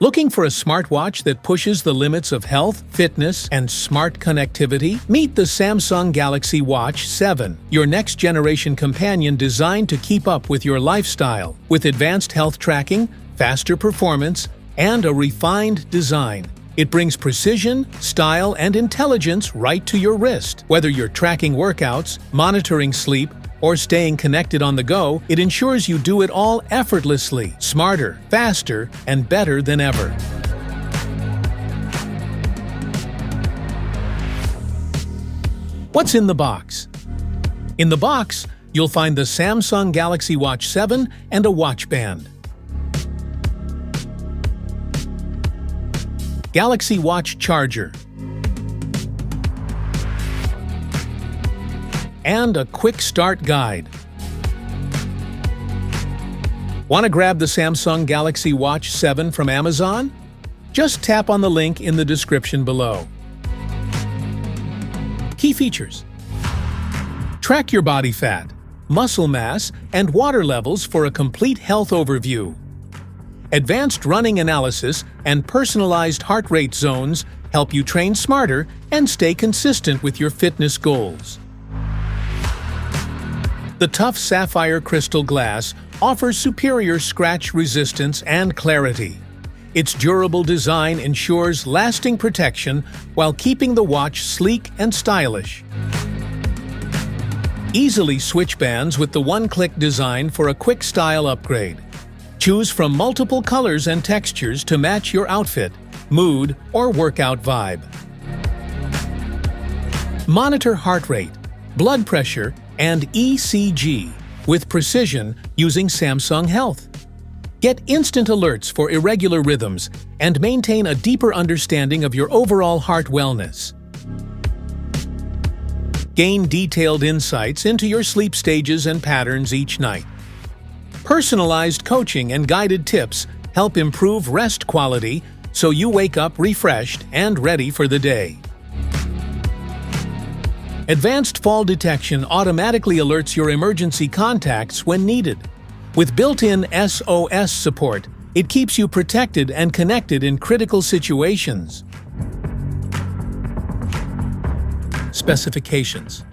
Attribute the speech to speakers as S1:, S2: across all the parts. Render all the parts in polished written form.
S1: Looking for a smartwatch that pushes the limits of health, fitness, and smart connectivity? Meet the Samsung Galaxy Watch 7, your next-generation companion designed to keep up with your lifestyle. With advanced health tracking, faster performance, and a refined design, it brings precision, style, and intelligence right to your wrist. Whether you're tracking workouts, monitoring sleep, or staying connected on the go, it ensures you do it all effortlessly, smarter, faster, and better than ever. What's in the box? In the box, you'll find the Samsung Galaxy Watch 7 and a watch band. Galaxy Watch charger. And a quick start guide. Want to grab the Samsung Galaxy Watch 7 from Amazon? Just tap on the link in the description below. Key features: track your body fat, muscle mass, and water levels for a complete health overview. Advanced running analysis and personalized heart rate zones help you train smarter and stay consistent with your fitness goals. The tough sapphire crystal glass offers superior scratch resistance and clarity. Its durable design ensures lasting protection while keeping the watch sleek and stylish. Easily switch bands with the one-click design for a quick style upgrade. Choose from multiple colors and textures to match your outfit, mood, or workout vibe. Monitor heart rate, blood pressure, and ECG with precision using Samsung Health. Get instant alerts for irregular rhythms and maintain a deeper understanding of your overall heart wellness. Gain detailed insights into your sleep stages and patterns each night. Personalized coaching and guided tips help improve rest quality so you wake up refreshed and ready for the day. Advanced fall detection automatically alerts your emergency contacts when needed. With built-in SOS support, it keeps you protected and connected in critical situations. Specifications: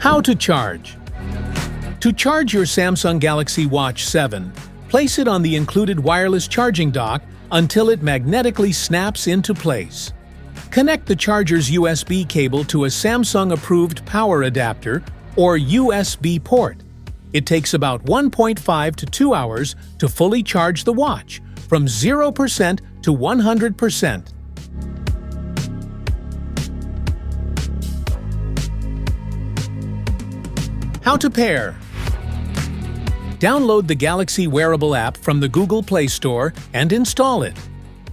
S1: How to charge. To charge your Samsung Galaxy Watch 7, place it on the included wireless charging dock until it magnetically snaps into place. Connect the charger's USB cable to a Samsung-approved power adapter or USB port. It takes about 1.5 to 2 hours to fully charge the watch, from 0% to 100%. How to pair. Download the Galaxy Wearable app from the Google Play Store and install it.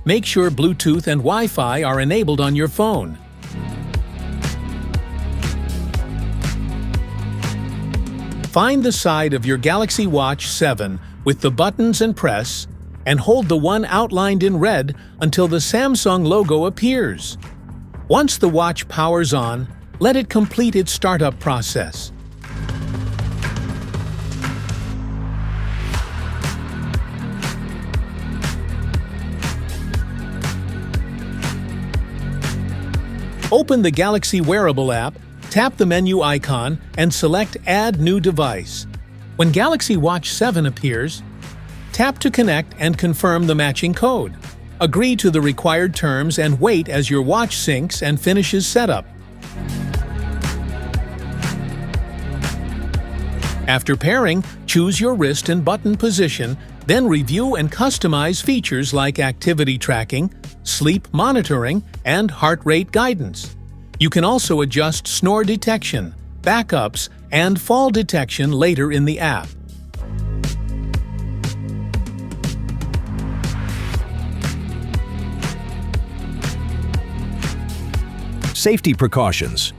S1: Make sure Bluetooth and Wi-Fi are enabled on your phone. Find the side of your Galaxy Watch 7 with the buttons and press, and hold the one outlined in red until the Samsung logo appears. Once the watch powers on, let it complete its startup process. Open the Galaxy Wearable app, tap the menu icon, and select Add New Device. When Galaxy Watch 7 appears, tap to connect and confirm the matching code. Agree to the required terms and wait as your watch syncs and finishes setup. After pairing, choose your wrist and button position, then review and customize features like activity tracking, sleep monitoring, and heart rate guidance. You can also adjust snore detection, backups, and fall detection later in the app.
S2: Safety precautions.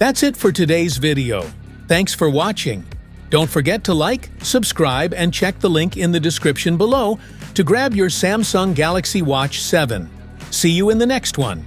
S1: That's it for today's video. Thanks for watching. Don't forget to like, subscribe, and check the link in the description below to grab your Samsung Galaxy Watch 7. See you in the next one.